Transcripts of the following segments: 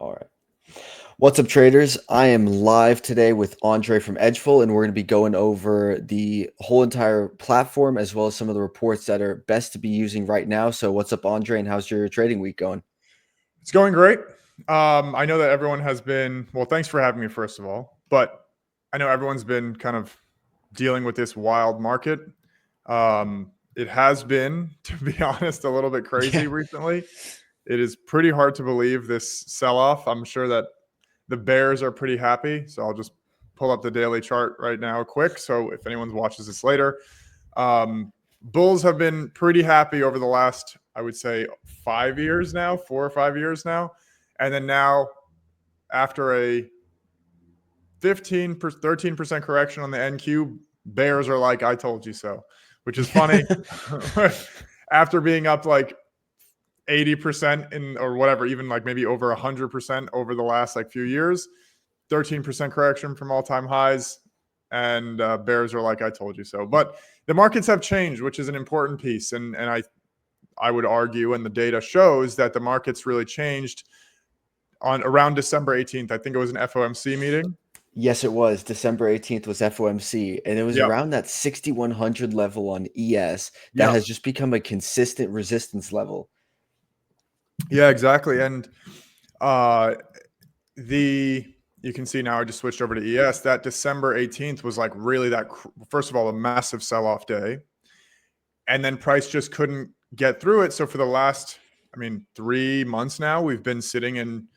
All right. What's up, traders? I am live today with Andre from Edgeful, and we're going to be going over the whole entire platform as well as some of the reports that are best to be using right now. So, what's up, Andre, and how's your trading week going? It's going great. I know that everyone has been, well, thanks for having me, first of all. But I know everyone's been kind of dealing with this wild market. It has been, to be honest, a little bit crazy Yeah. recently. It is pretty hard to believe this sell off. I'm sure that the bears are pretty happy. So I'll just pull up the daily chart right now, quick. So if anyone watches this later, bulls have been pretty happy over the last, I would say, 5 years now, 4 or 5 years now. And then now, after a 13% correction on the NQ, bears are like, I told you so, which is funny. After being up like 80% in or whatever, even like maybe over 100% over the last like few years, 13% correction from all-time highs, and bears are like, I told you so. But the markets have changed, which is an important piece, and I would argue, and the data shows that the markets really changed on around December 18th. I think it was an FOMC meeting. Yes, it was. December 18th was FOMC, and it was Yep. around that 6,100 level on ES that Yep. has just become a consistent resistance level. Yeah, exactly. And you can see now I just switched over to ES. That December 18th was like really that, first of all, a massive sell-off day. And then price just couldn't get through it. So for the last, 3 months now, we've been sitting in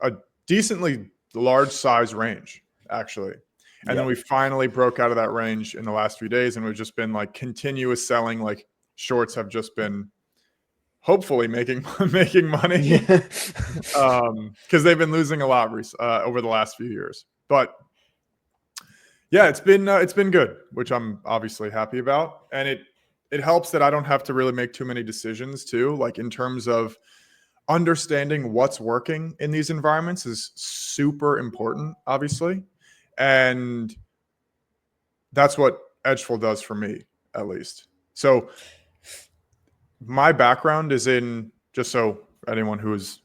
a decently large size range, actually. And then Yep. we finally broke out of that range in the last few days, and we've just been like continuous selling. Like shorts have just been hopefully making money Yeah. because they've been losing a lot over the last few years. But yeah, it's been good, which I'm obviously happy about, and it helps that I don't have to really make too many decisions too. Like in terms of understanding what's working in these environments is super important, obviously, and that's what Edgeful does for me, at least. So my background is in, just so anyone who's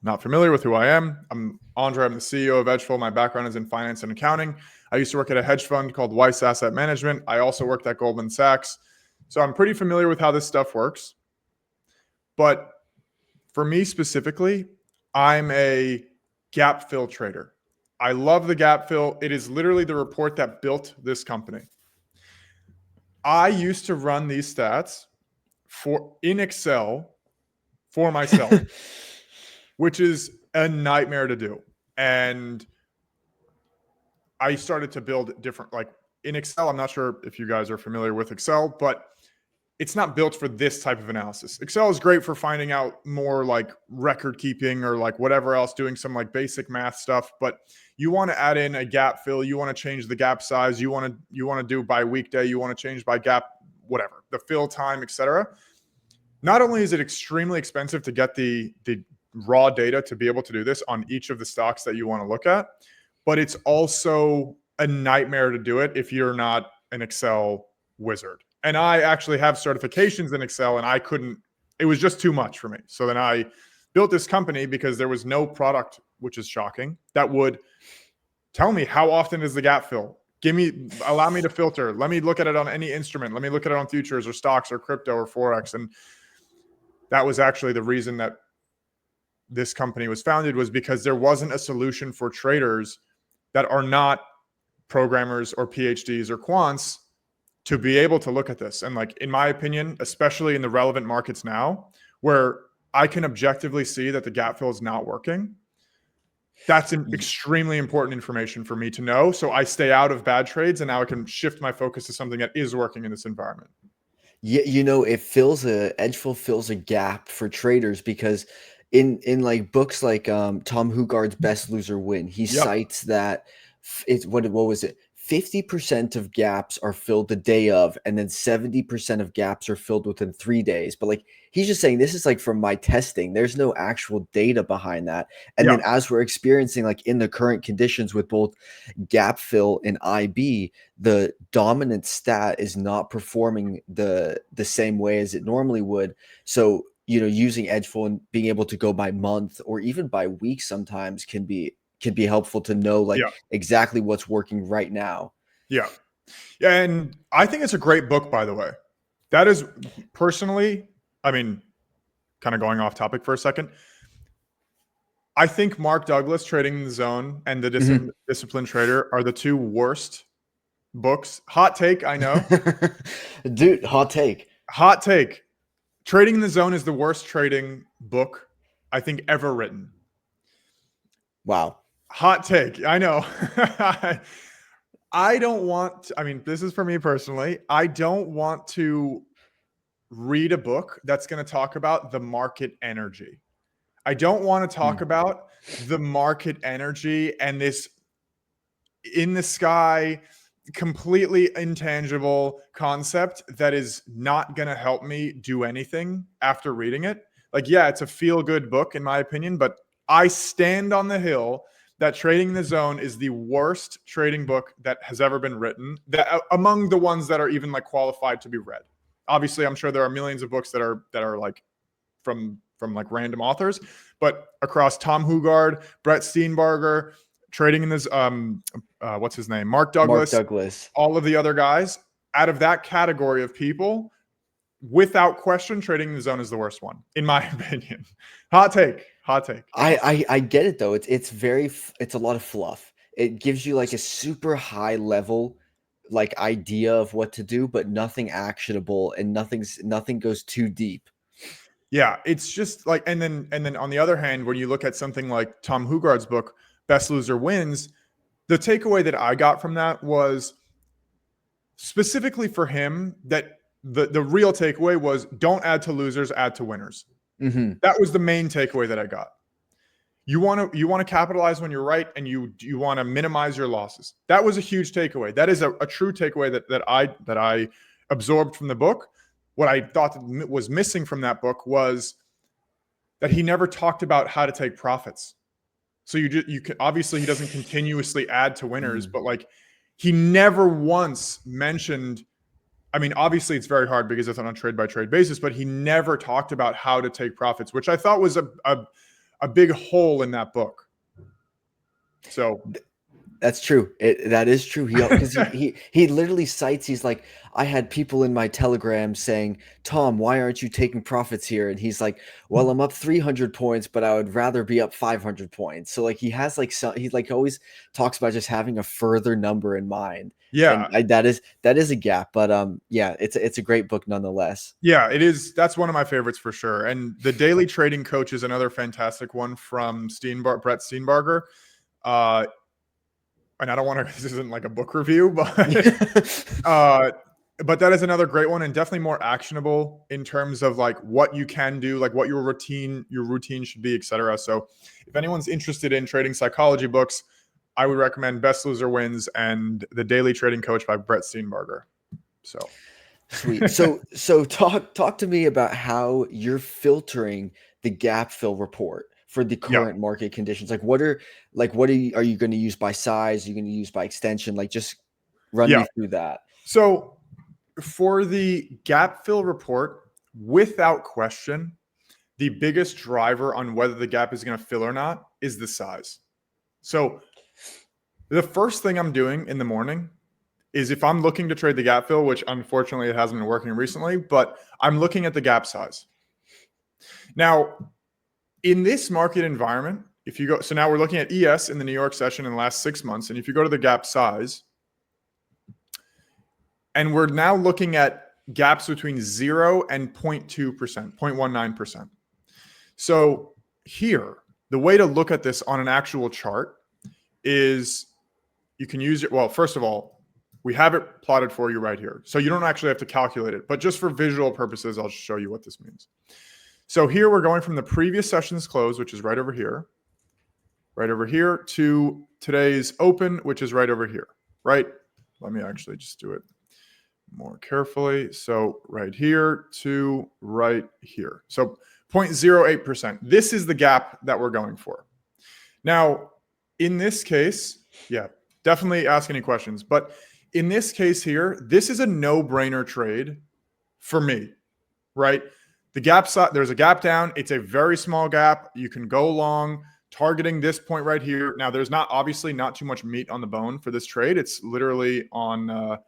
not familiar with who I am, I'm Andre. I'm the CEO of Edgeful. My background is in finance and accounting. I used to work at a hedge fund called Weiss Asset Management. I also worked at Goldman Sachs. So I'm pretty familiar with how this stuff works. But for me specifically, I'm a gap fill trader. I love the gap fill. It is literally the report that built this company. I used to run these stats in Excel for myself, which is a nightmare to do. And I started to build different, like in Excel. I'm not sure if you guys are familiar with Excel, but it's not built for this type of analysis. Excel is great for finding out more like record keeping or like whatever else, doing some like basic math stuff. But you want to add in a gap fill. You want to change the gap size. You want to do by weekday. You want to change by gap, whatever, the fill time, etc. Not only is it extremely expensive to get the raw data to be able to do this on each of the stocks that you want to look at, but it's also a nightmare to do it if you're not an Excel wizard. And I actually have certifications in Excel, and I couldn't, it was just too much for me. So then I built this company because there was no product, which is shocking, that would tell me how often is the gap fill. Allow me to filter. Let me look at it on any instrument. Let me look at it on futures or stocks or crypto or Forex. And that was actually the reason that this company was founded, was because there wasn't a solution for traders that are not programmers or PhDs or quants to be able to look at this. And like, in my opinion, especially in the relevant markets now, where I can objectively see that the gap fill is not working, that's extremely important information for me to know. So I stay out of bad trades, and now I can shift my focus to something that is working in this environment. Yeah, Edgeful fills a gap for traders because in like books like Tom Hugard's Best Loser Win, he Yep. cites that it's what was it? 50% of gaps are filled the day of, and then 70% of gaps are filled within 3 days. But like he's just saying this is like from my testing. There's no actual data behind that. And then Yep. as we're experiencing like in the current conditions with both gap fill and IB, the dominant stat is not performing the same way as it normally would. So using Edgeful and being able to go by month or even by week sometimes can be helpful to know like Yeah. exactly what's working right now. Yeah. Yeah. And I think it's a great book, by the way. That is personally, I mean, kind of going off topic for a second. I think Mark Douglas, Trading in the Zone, and The Disciplined Trader are the two worst books. Hot take, I know. Dude, hot take. Hot take. Trading in the Zone is the worst trading book I think ever written. Wow. Hot take. I know. I don't want, I mean, this is for me personally. I don't want to read a book that's going to talk about the market energy. I don't want to talk about the market energy and this in the sky, completely intangible concept that is not going to help me do anything after reading it. Like, yeah, it's a feel good book, in my opinion, but I stand on the hill that Trading the Zone is the worst trading book that has ever been written, that among the ones that are even like qualified to be read. Obviously, I'm sure there are millions of books that are like from like random authors, but across Tom Hugard, Brett Steenbarger, Trading in this what's his name, Mark Douglas, all of the other guys, out of that category of people, without question, Trading in the Zone is the worst one, in my opinion. Hot take. I get it though. It's a lot of fluff. It gives you like a super high level like idea of what to do, but nothing actionable and nothing goes too deep. Yeah, it's just like, and then on the other hand, when you look at something like Tom Hugard's book, Best Loser Wins, the takeaway that I got from that was specifically for him that the real takeaway was don't add to losers, add to winners. That was the main takeaway that I got. You want to capitalize when you're right, and you want to minimize your losses. That was a huge takeaway. That is a true takeaway that I absorbed from the book. What I thought was missing from that book was that he never talked about how to take profits. So you can, obviously he doesn't continuously add to winners, but like he never once mentioned. I mean, obviously it's very hard because it's on a trade by trade basis, but he never talked about how to take profits, which I thought was a big hole in that book. So that's true. That is true. Because he literally cites. He's like, I had people in my Telegram saying, "Tom, why aren't you taking profits here?" And he's like, "Well, I'm up 300 points, but I would rather be up 500 points." So like he has like he like always talks about just having a further number in mind. yeah, And that is a gap, but yeah, it's a great book nonetheless. yeah, it is. That's one of my favorites for sure. And the Daily Trading Coach is another fantastic one from Brett Steenbarger. And I don't want to, this isn't like a book review, but but that is another great one, and definitely more actionable in terms of like what you can do, like what your routine should be, etc. So if anyone's interested in trading psychology books, I would recommend Best Loser Wins and The Daily Trading Coach by Brett Steenbarger. So sweet. So talk to me about how you're filtering the gap fill report for the yeah, current market conditions. Like what are you going to use by size? Are you going to use by extension? Like just run yeah. me through that. So for the gap fill report, without question, the biggest driver on whether the gap is going to fill or not is the size. So the first thing I'm doing in the morning is if I'm looking to trade the gap fill, which unfortunately it hasn't been working recently, but I'm looking at the gap size. Now, in this market environment, if you go, so now we're looking at ES in the New York session in the last 6 months. And if you go to the gap size, and we're now looking at gaps between 0 and 0.2%, 0.19%. So here, the way to look at this on an actual chart is you can use it. Well, first of all, we have it plotted for you right here. So you don't actually have to calculate it, but just for visual purposes, I'll show you what this means. So here we're going from the previous session's close, which is right over here, to today's open, which is right over here, right? Let me actually just do it more carefully. So right here to right here. So 0.08%. This is the gap that we're going for. Now, in this case, yeah, definitely ask any questions. But in this case here, this is a no-brainer trade for me, right? The gap side, there's a gap down. It's a very small gap. You can go long, targeting this point right here. Now, there's obviously not too much meat on the bone for this trade. It's literally on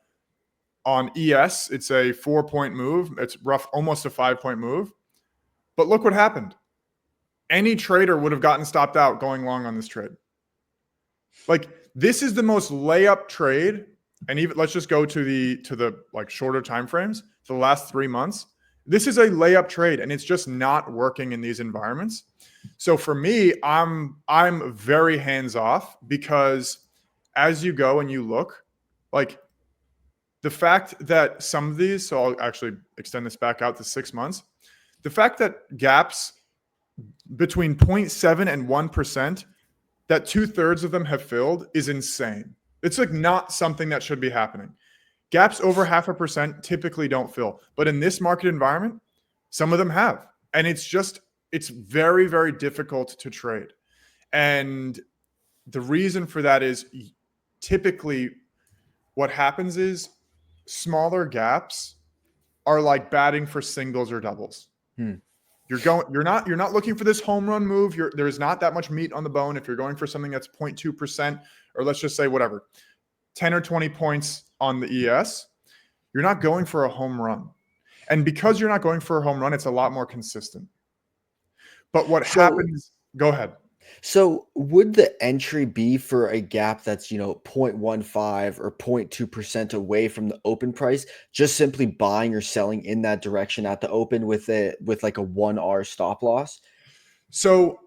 ES. It's a 4-point move. It's rough, almost a 5-point move. But look what happened. Any trader would have gotten stopped out going long on this trade. Like, this is the most layup trade. And even let's just go to the like shorter time frames for the last 3 months. This is a layup trade, and it's just not working in these environments. So for me, I'm very hands off, because as you go and you look, like the fact that some of these, so I'll actually extend this back out to 6 months. The fact that gaps between 0.7 and 1%, that 2/3 of them have filled, is insane. It's like not something that should be happening. Gaps over 0.5% typically don't fill. But in this market environment, some of them have. And it's very, very difficult to trade. And the reason for that is typically what happens is smaller gaps are like batting for singles or doubles. You're not looking for this home run move. There's not that much meat on the bone. If you're going for something that's 0.2%, or let's just say whatever, 10 or 20 points on the ES, you're not going for a home run. And because you're not going for a home run, it's a lot more consistent. But what happens, go ahead. So would the entry be for a gap that's, 0.15 or 0.2% away from the open price, just simply buying or selling in that direction at the open with like a 1R stop loss? So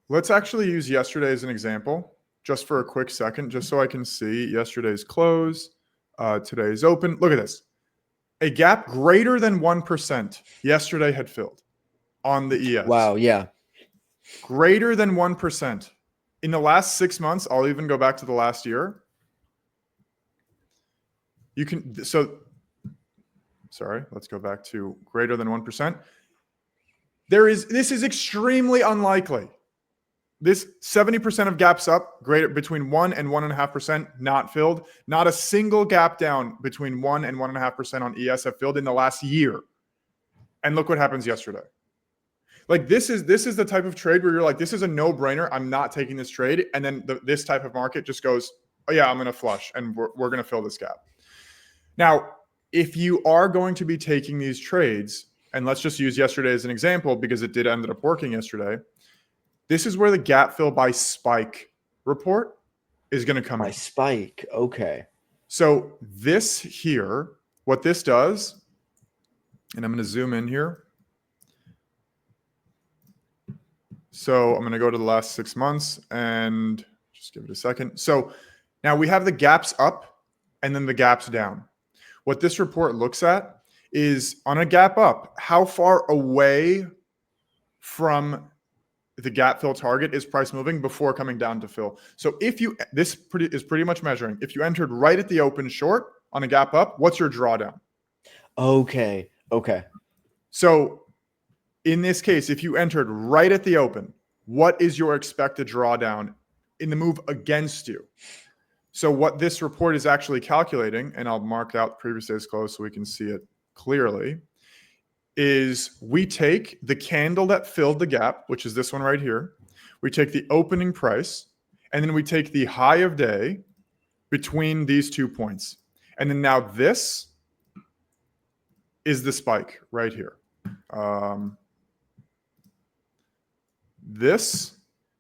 let's actually use yesterday as an example, just for a quick second, just so I can see yesterday's close, today's open. Look at this. A gap greater than 1% yesterday had filled on the ES. Wow, yeah. Greater than 1%. In the last 6 months, I'll even go back to the last year. Let's go back to greater than 1%. This is extremely unlikely. This 70% of gaps up, greater between 1 and 1.5% not filled. Not a single gap down between 1 and 1.5% on ES have filled in the last year. And look what happens yesterday. Like this is the type of trade where you're like, this is a no-brainer. I'm not taking this trade. And then this type of market just goes, oh yeah, I'm going to flush and we're going to fill this gap. Now, if you are going to be taking these trades, and let's just use yesterday as an example because it did end up working yesterday. This is where the gap fill by spike report is going to come in. By spike, okay. So this here, what this does, and I'm going to zoom in here. So I'm going to go to the last 6 months and just give it a second. So now we have the gaps up and then the gaps down. What this report looks at is on a gap up, how far away from the gap fill target is price moving before coming down to fill. So if you, this is pretty much measuring. If you entered right at the open short on a gap up, what's your drawdown? Okay. So in this case, if you entered right at the open, what is your expected drawdown in the move against you? So what this report is actually calculating, and I'll mark out previous day's close so we can see it clearly, is we take the candle that filled the gap, which is this one right here. We take the opening price, and then we take the high of day between these 2 points. And then now this is the spike right here. This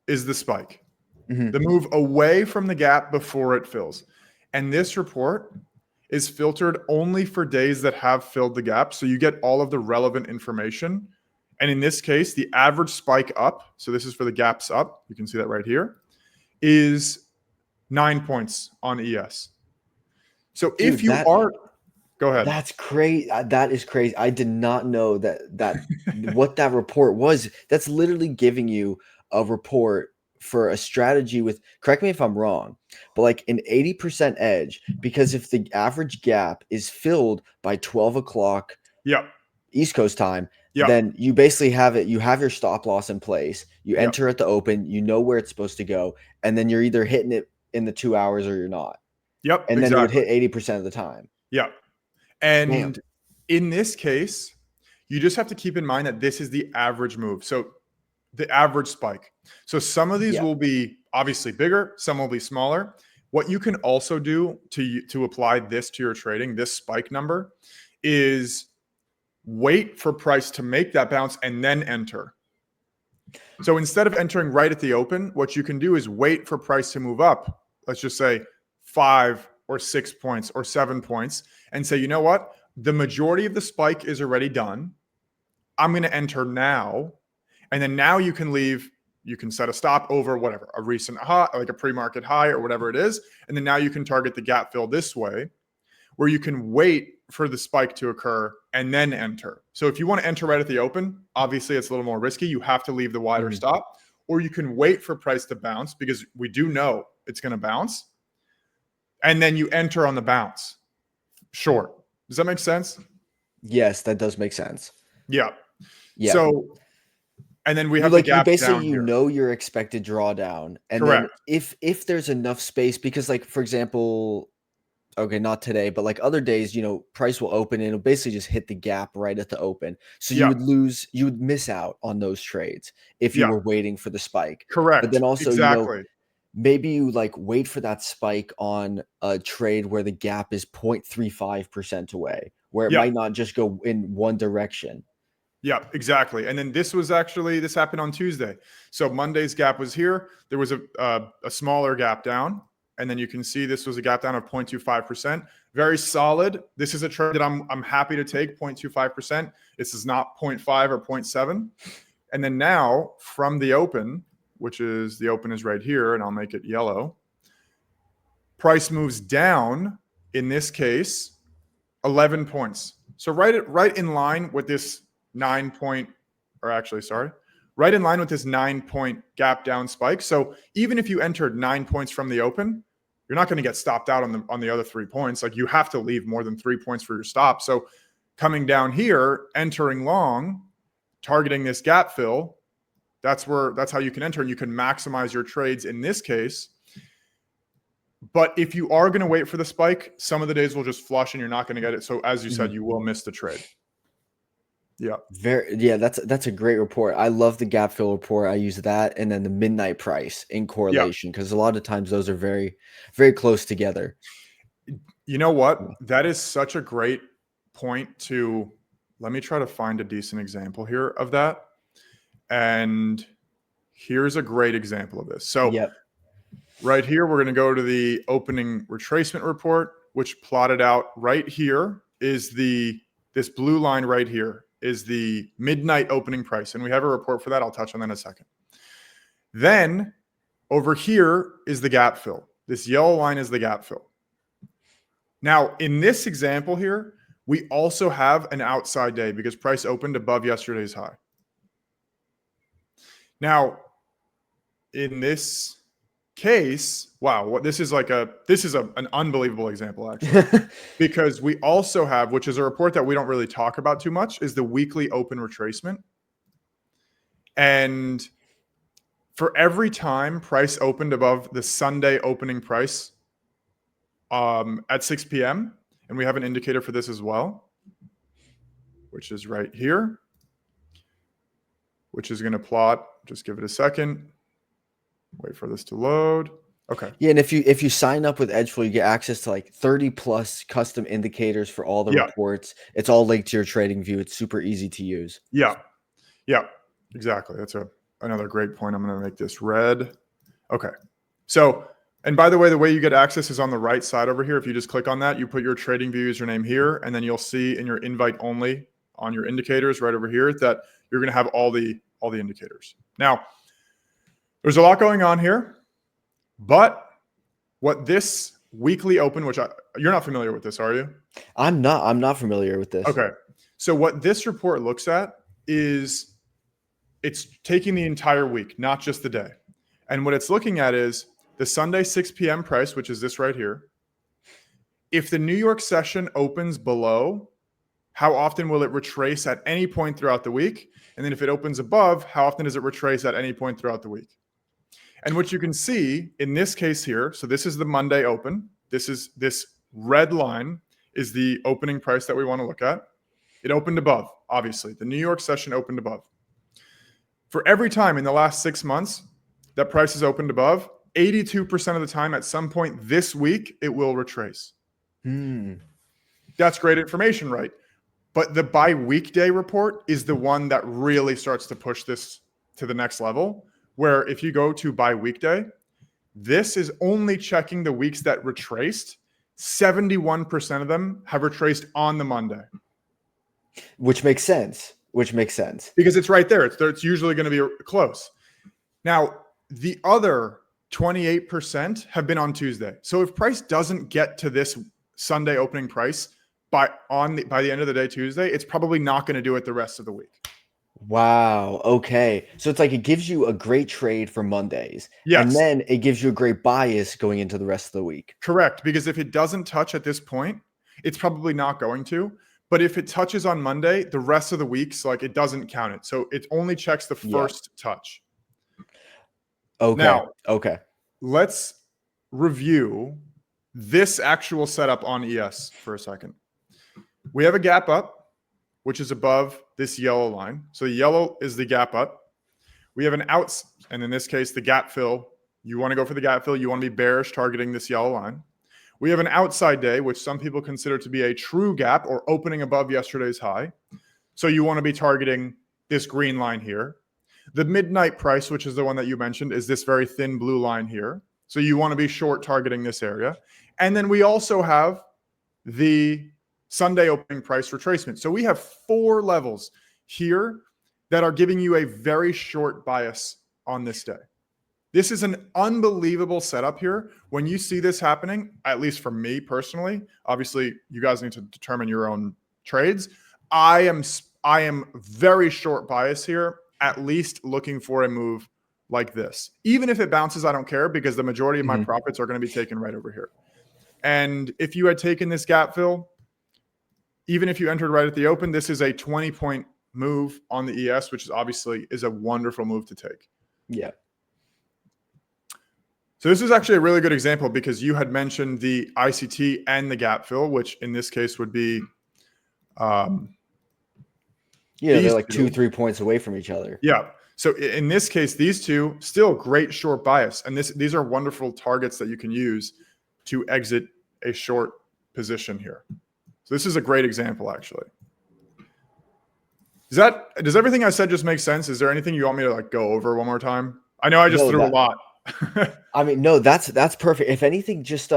is the spike, the move away from the gap before it fills. And this report is filtered only for days that have filled the gap. So you get all of the relevant information. And in this case, the average spike up, so this is for the gaps up, you can see that right here, is 9 points on ES. So dude, if you are, go ahead. That's crazy. That is crazy. I did not know that what that report was. That's literally giving you a report for a strategy with, correct me if I'm wrong, but like an 80% edge, because if the average gap is filled by 12 o'clock East Coast time, then you basically have it. You have your stop loss in place. You enter at the open, you know where it's supposed to go. And then you're either hitting it in the 2 hours or you're not. And then it would hit 80% of the time. And in this case, You just have to keep in mind that this is the average move. So the average spike. So some of these Yeah. will be obviously bigger, some will be smaller. What you can also do to apply this to your trading, this spike number, is wait for price to make that bounce and then enter. So instead of entering right at the open, what you can do is wait for price to move up. Let's just say 5 or 6 points or 7 points, and say, you know what? The majority of the spike is already done. I'm going to enter now. And then now you can leave, you can set a stop over whatever, a recent high, like a pre-market high or whatever it is. And then now you can target the gap fill this way, where you can wait for the spike to occur and then enter. So if you want to enter right at the open, obviously it's a little more risky. You have to leave the wider stop, or you can wait for price to bounce because we do know it's going to bounce. And then you enter on the bounce short. Does that make sense? Yes, that does make sense. Yeah. Yeah. So, and then we have you the gap basically down here. know your expected drawdown, and Correct. then if there's enough space, because like for example, okay, not today, but like other days, price will open and it'll basically just hit the gap right at the open. So Yeah. you would miss out on those trades if you Yeah. were waiting for the spike. Correct. But then also, exactly. maybe you like wait for that spike on a trade where the gap is 0.35% away, where it Yeah. might not just go in one direction. Yeah, exactly. And then this happened on Tuesday. So Monday's gap was here. There was a smaller gap down. And then you can see this was a gap down of 0.25%. Very solid. This is a trade that I'm happy to take, 0.25%. This is not 0.5 or 0.7. And then now from the open, which is the open is right here, and I'll make it yellow. Price moves down, in this case, 11 points. So right in line with this 9-point, or actually, sorry, right in line with this 9-point gap down spike. So even if you entered 9 points from the open, you're not going to get stopped out on the other 3 points. Like you have to leave more than 3 points for your stop. So coming down here, entering long, targeting this gap fill, that's how you can enter, and you can maximize your trades in this case. But if you are going to wait for the spike, some of the days will just flush and you're not going to get it. So as you said, you will miss the trade. Yeah. That's a great report. I love the gap fill report. I use that, and then the midnight price in correlation, because a lot of times those are very, very close together. You know what? That is such a great point to, let me try to find a decent example here of that. And here's a great example of this. So right here, we're going to go to the opening retracement report, which plotted out right here is this blue line right here is the midnight opening price. And we have a report for that. I'll touch on that in a second. Then over here is the gap fill. This yellow line is the gap fill. Now, in this example here, we also have an outside day because price opened above yesterday's high. Now, in this case, wow, this is an unbelievable example, actually, because we also have, which is a report that we don't really talk about too much, is the weekly open retracement. And for every time price opened above the Sunday opening price at 6 p.m., and we have an indicator for this as well, which is right here, which is going to plot, just give it a second. Wait for this to load. Okay. Yeah, and if you sign up with Edgeful, you get access to like 30 plus custom indicators for all the reports. It's all linked to your trading view. It's super easy to use. Yeah, exactly. That's another great point. I'm going to make this red. Okay. So, and by the way you get access is on the right side over here. If you just click on that, you put your trading view username here, and then you'll see in your invite only on your indicators right over here that you're going to have all the indicators. Now, there's a lot going on here, but what this weekly open, which you're not familiar with this, are you? I'm not familiar with this. Okay. So what this report looks at is it's taking the entire week, not just the day. And what it's looking at is the Sunday 6 p.m. price, which is this right here. If the New York session opens below, how often will it retrace at any point throughout the week? And then if it opens above, how often does it retrace at any point throughout the week? And what you can see in this case here, so this is the Monday open. This red line is the opening price that we want to look at. It opened above. obviously. The New York session opened above. For every time in the last 6 months that price has opened above, 82% of the time at some point this week, it will retrace. That's great information, right? But the bi-weekday report is the one that really starts to push this to the next level, where if you go to bi-weekday, this is only checking the weeks that retraced. 71% of them have retraced on the Monday. Which makes sense. Because it's right there. It's usually going to be close. Now, the other 28% have been on Tuesday. So if price doesn't get to this Sunday opening price by the end of the day Tuesday, it's probably not going to do it the rest of the week. Wow. Okay. So it's like it gives you a great trade for Mondays. Yes. And then it gives you a great bias going into the rest of the week. Correct. Because if it doesn't touch at this point, it's probably not going to. But if it touches on Monday, the rest of the weeks, like it doesn't count it. So it only checks the first touch. Okay. Now, okay. Let's review this actual setup on ES for a second. We have a gap up, which is above this yellow line. So the yellow is the gap up. We have an out, and in this case, the gap fill. You want to go for the gap fill. You want to be bearish targeting this yellow line. We have an outside day, which some people consider to be a true gap or opening above yesterday's high. So you want to be targeting this green line here. The midnight price, which is the one that you mentioned, is this very thin blue line here. So you want to be short targeting this area. And then we also have the Sunday opening price retracement. So we have 4 levels here that are giving you a very short bias on this day. This is an unbelievable setup here. When you see this happening, at least for me personally, obviously you guys need to determine your own trades. I am very short bias here, at least looking for a move like this. Even if it bounces, I don't care because the majority of my profits are going to be taken right over here. And if you had taken this gap fill, even if you entered right at the open, this is a 20-point move on the ES, which is obviously is a wonderful move to take. Yeah. So this is actually a really good example because you had mentioned the ICT and the gap fill, which in this case would be they're like 2-3 points away from each other. Yeah. So in this case, these two still great short bias. And these are wonderful targets that you can use to exit a short position here. So this is a great example, actually. Does everything I said just make sense? Is there anything you want me to like go over one more time? I know I just threw a lot. I mean, no, that's perfect. If anything, just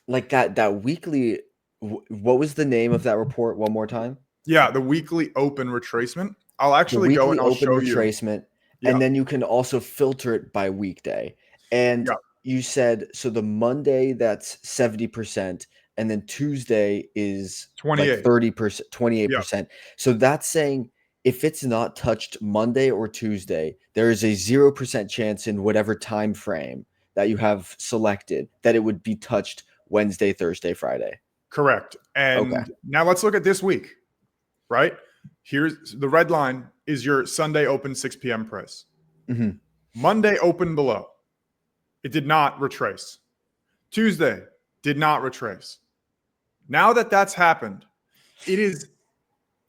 like that weekly, what was the name of that report one more time? Yeah, the weekly open retracement. I'll actually go and I'll show you. Retracement, and then you can also filter it by weekday. And you said so the Monday that's 70%, and then Tuesday is 28. like 30%, 28%. So that's saying if it's not touched Monday or Tuesday, there is a 0% chance in whatever time frame that you have selected that it would be touched Wednesday, Thursday, Friday. Correct. And now let's look at this week, right? Here's the red line is your Sunday open 6 p.m. price. Monday open below. It did not retrace. Tuesday did not retrace. Now that that's happened, it is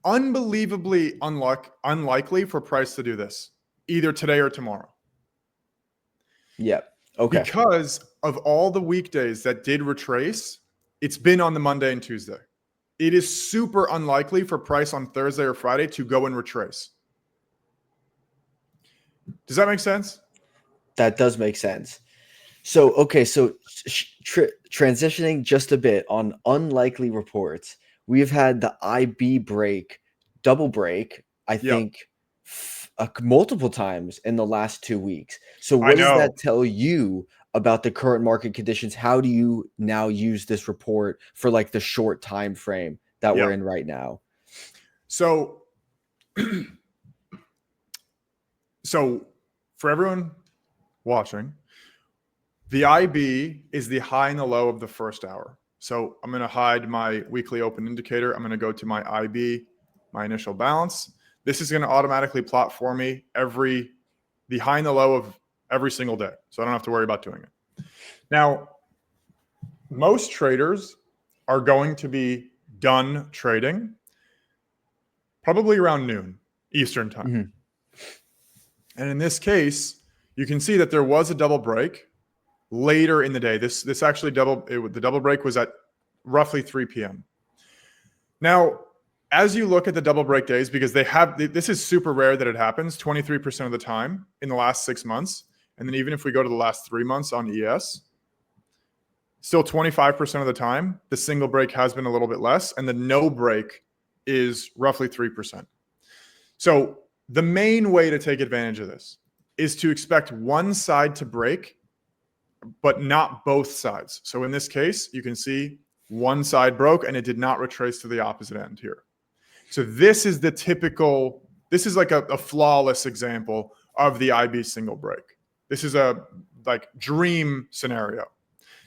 unbelievably unlikely for price to do this either today or tomorrow. Yeah. Okay. Because of all the weekdays that did retrace, it's been on the Monday and Tuesday. It is super unlikely for price on Thursday or Friday to go and retrace. Does that make sense? That does make sense. So, okay. So transitioning just a bit on unlikely reports, we've had the IB break, double break, I think multiple times in the last 2 weeks. So what does that tell you about the current market conditions? How do you now use this report for like the short time frame that we're in right now? So for everyone watching, the IB is the high and the low of the first hour. So I'm going to hide my weekly open indicator. I'm going to go to my IB, my initial balance. This is going to automatically plot for me the high and the low of every single day. So I don't have to worry about doing it. Now, most traders are going to be done trading probably around noon Eastern time. Mhm. And in this case, you can see that there was a double break later in the day. This actually the double break was at roughly 3 p.m. Now, as you look at the double break days, because this is super rare that it happens 23% of the time in the last 6 months. And then even if we go to the last 3 months on ES, still 25% of the time, the single break has been a little bit less, and the no break is roughly 3%. So the main way to take advantage of this is to expect one side to break, but not both sides. So in this case, you can see one side broke and it did not retrace to the opposite end here. So this is like a flawless example of the IB single break. This is a dream scenario.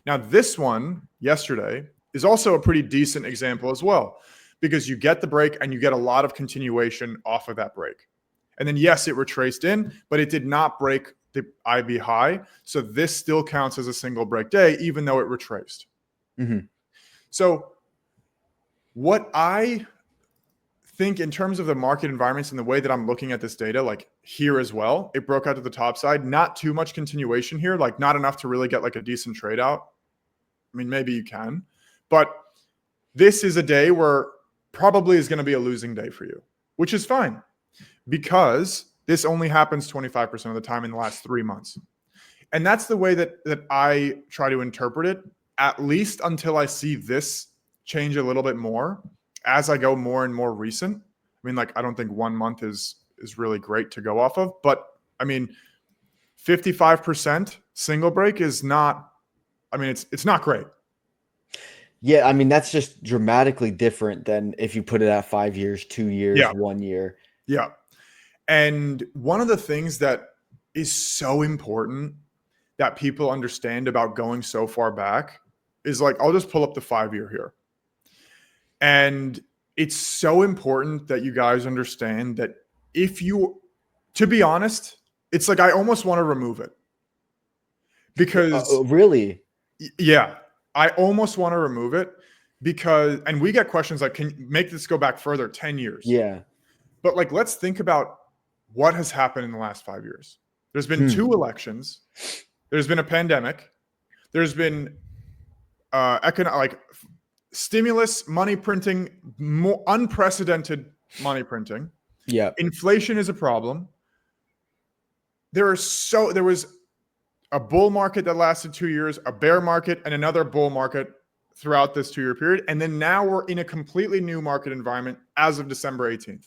Now this one yesterday is also a pretty decent example as well, because you get the break and you get a lot of continuation off of that break. And then yes, it retraced in, but it did not break the IB high. So this still counts as a single break day, even though it retraced. Mhm. So what I think in terms of the market environments and the way that I'm looking at this data, like here as well, it broke out to the top side, not too much continuation here, like not enough to really get like a decent trade out. I mean, maybe you can, but this is a day where probably is going to be a losing day for you, which is fine because this only happens 25% of the time in the last 3 months. And that's the way that I try to interpret it, at least until I see this change a little bit more as I go more and more recent. I mean, like, I don't think 1 month is really great to go off of, but I mean, 55% single break is not, I mean, it's not great. Yeah, I mean, that's just dramatically different than if you put it at 5 years, 2 years, Yeah. 1 year. Yeah. And one of the things that is so important that people understand about going so far back is, like, I'll just pull up the 5-year here. And it's so important that you guys understand that to be honest, it's like I almost want to remove it because Really? yeah, I almost want to remove it because, and we get questions like, can you make this go back further 10 years? Yeah. But like, let's think about what has happened in the last 5 years. There's been 2 elections. There's been a pandemic. There's been stimulus, money printing, more unprecedented money printing. Yeah. Inflation is a problem. There was a bull market that lasted 2 years, a bear market, and another bull market throughout this 2-year period. And then now we're in a completely new market environment as of December 18th.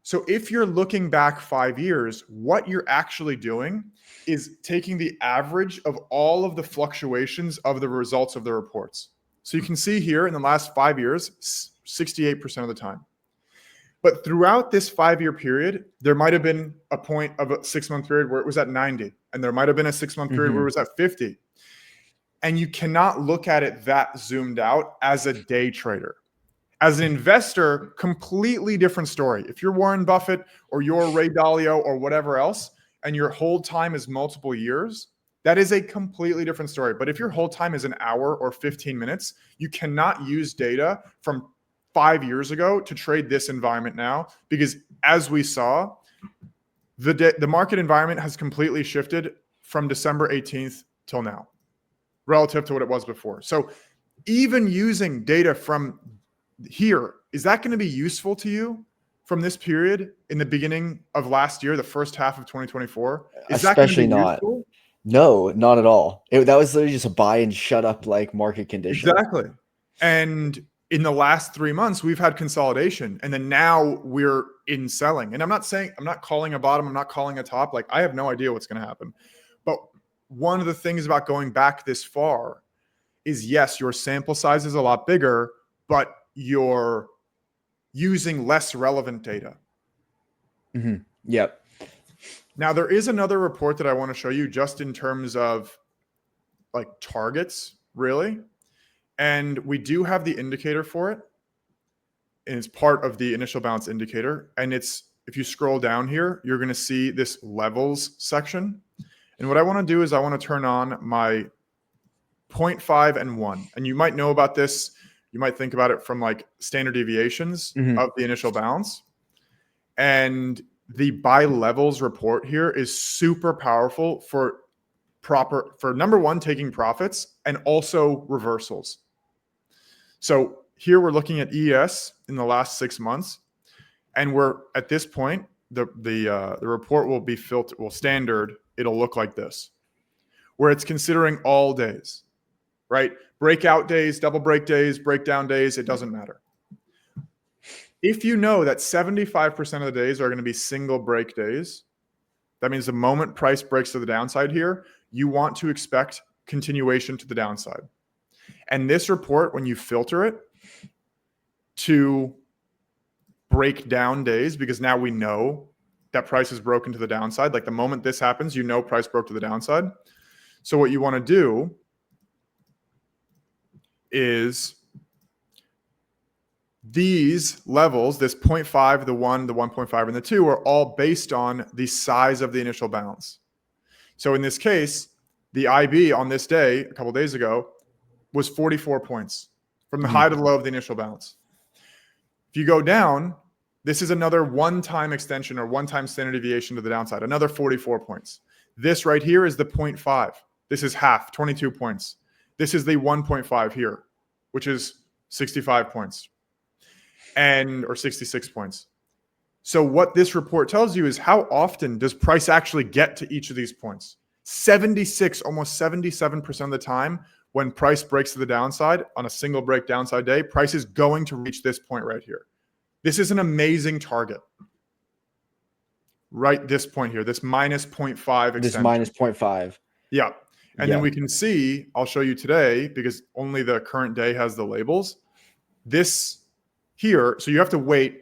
So if you're looking back 5 years, what you're actually doing is taking the average of all of the fluctuations of the results of the reports. So you can see here in the last 5 years, 68% of the time. But throughout this 5-year period, there might have been a point of a 6-month period where it was at 90, and there might have been a 6-month period where it was at 50. And you cannot look at it that zoomed out as a day trader. As an investor, completely different story. If you're Warren Buffett or you're Ray Dalio or whatever else, and your hold time is multiple years, that is a completely different story. But if your hold time is an hour or 15 minutes, you cannot use data from 5 years ago to trade this environment now, because as we saw, the market environment has completely shifted from December 18th till now relative to what it was before. So even using data from here, is that going to be useful to you from this period in the beginning of last year, the first half of 2024? Is that going to be Especially not. useful? No, not at all. That was literally just a buy and shut up like market condition. Exactly. And in the last 3 months, we've had consolidation, and then now we're in selling. And I'm not calling a bottom, I'm not calling a top. Like, I have no idea what's going to happen. But one of the things about going back this far is, yes, your sample size is a lot bigger, but you're using less relevant data. Mm-hmm. Yep. Now, there is another report that I want to show you just in terms of like targets, really. And we do have the indicator for it. And it's part of the initial balance indicator. And it's, if you scroll down here, you're going to see this levels section. And what I want to do is I want to turn on my 0.5 and 1. And you might know about this You might think about it from like standard deviations Mhm. of the initial bounce. And the buy levels report here is super powerful for number one, taking profits and also reversals. So here we're looking at ES in the last 6 months, and we're at this point, the report will be filtered, standard. It'll look like this, where it's considering all days, right? Breakout days, double break days, breakdown days, it doesn't matter. If you know that 75% of the days are going to be single break days, that means the moment price breaks to the downside here, you want to expect continuation to the downside. And this report, when you filter it to break down days, because now we know that price is broken to the downside. Like the moment this happens, you know price broke to the downside. So what you want to do is these levels, this 0.5, the 1, the 1.5, and the 2 are all based on the size of the initial bounce. So in this case, the IB on this day, a couple of days ago, was 44 points from the high to the low of the initial bounce. If you go down, this is another one-time extension or one-time standard deviation to the downside, another 44 points. This right here is the 0.5. This is half, 22 points. This is the 1.5 here, which is 65 points or 66 points. So what this report tells you is how often does price actually get to each of these points? 76, almost 77% of the time when price breaks to the downside on a single break downside day, price is going to reach this point right here. This is an amazing target. Right, this point here, this minus 0.5 extension. This minus 0.5. Yeah. And then we can see, I'll show you today because only the current day has the labels. This here, so you have to wait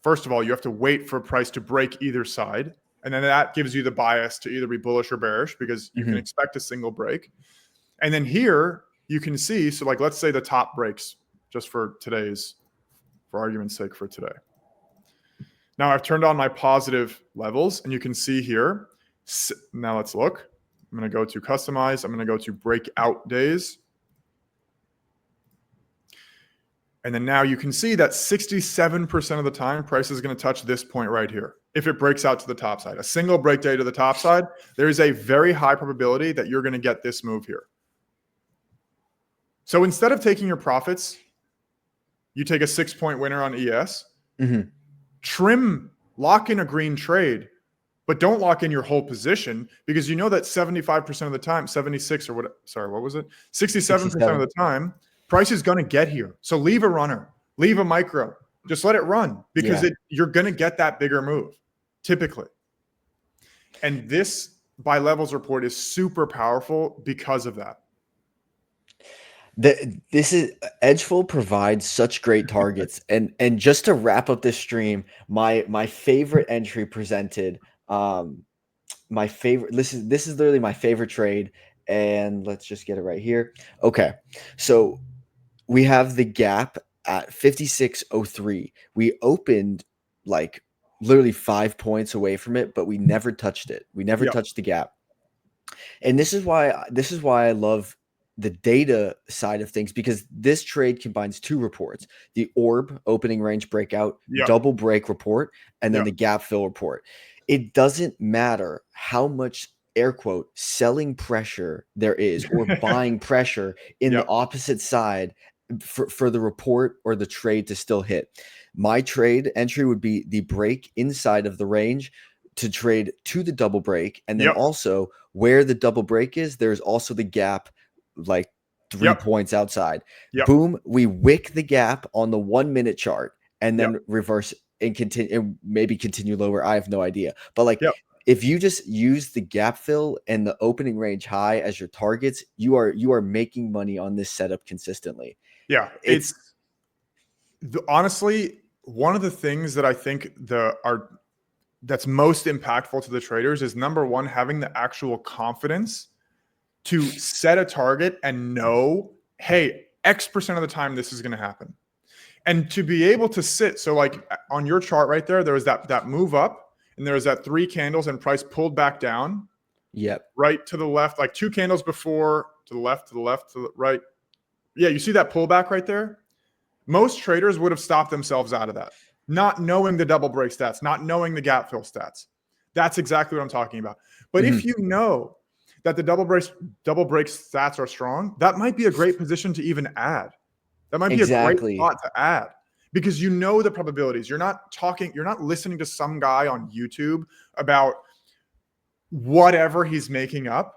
first of all, you have to wait for price to break either side. And then that gives you the bias to either be bullish or bearish because you can expect a single break. And then here you can see, so like, let's say the top breaks just for argument's sake for today. Now I've turned on my positive levels and you can see here. Now let's look. I'm going to go to customize. I'm going to go to breakout days. And then now you can see that 67% of the time price is going to touch this point right here. If it breaks out to the top side, a single break day to the top side, there is a very high probability that you're going to get this move here. So instead of taking your profits, you take a 6-point winner on ES, lock in a green trade, but don't lock in your whole position because you know that 75% of the time, 76 or what, sorry, what was it? 67% of the time, price is going to get here. So leave a runner, leave a micro, just let it run because you're going to get that bigger move typically. And this buy levels report is super powerful because of that. Edgeful provides such great targets. And just to wrap up this stream, my favorite entry presented, my favorite, this is literally my favorite trade. And let's just get it right here. Okay. So we have the gap at 56.03. We opened like literally 5 points away from it, but we never touched it. We never touched the gap. And this is why I love the data side of things, because this trade combines two reports: the orb opening range breakout, double break report, and then the gap fill report. It doesn't matter how much air quote selling pressure there is or buying pressure in the opposite side for the report or the trade to still hit. My trade entry would be the break inside of the range to trade to the double break, and then also where the double break is, there's also the gap like 3 points outside. Boom, we wick the gap on the 1 minute chart and then reverse and continue, and maybe continue lower. I have no idea. But like if you just use the gap fill and the opening range high as your targets, you are making money on this setup consistently. Yeah, it's honestly one of the things that I think that's most impactful to the traders is, number one, having the actual confidence to set a target and know, hey, X% of the time this is going to happen. And to be able to sit, so like on your chart right there was that move up and there was that 3 candles and price pulled back down. Right to the left, like 2 candles before, to the left, to the left, to the right. Yeah, you see that pullback right there? Most traders would have stopped themselves out of that, not knowing the double break stats, not knowing the gap fill stats. That's exactly what I'm talking about. But if you know that the double break stats are strong, that might be a great position to even add. That might be a great Exactly. spot to add because you know the probabilities. You're not listening to some guy on YouTube about whatever he's making up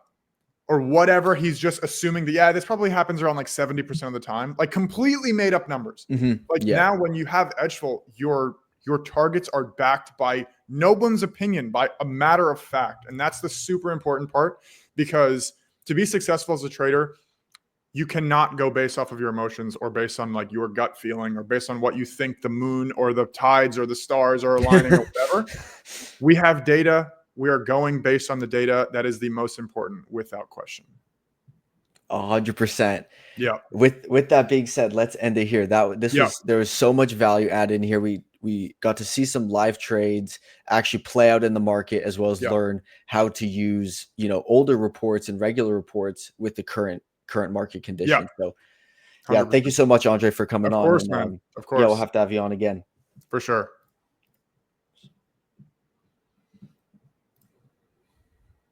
or whatever he's just assuming that, yeah, this probably happens around like 70% of the time, like completely made up numbers. Like Yeah. now when you have Edgeful, your targets are backed by no one's opinion, by a matter of fact. And that's the super important part, because to be successful as a trader, you cannot go based off of your emotions or based on like your gut feeling or based on what you think the moon or the tides or the stars are aligning or whatever. We have data. We are going based on the data. That is the most important, without question. 100%. Yeah. With that being said, let's end it here. There was so much value added in here. We got to see some live trades actually play out in the market, as well as learn how to use, older reports and regular reports with the current market conditions. So yeah, 100%. thank you so much, Andre, for coming Of on. course, And man. Of yeah, we'll course. have to have you on again. For sure.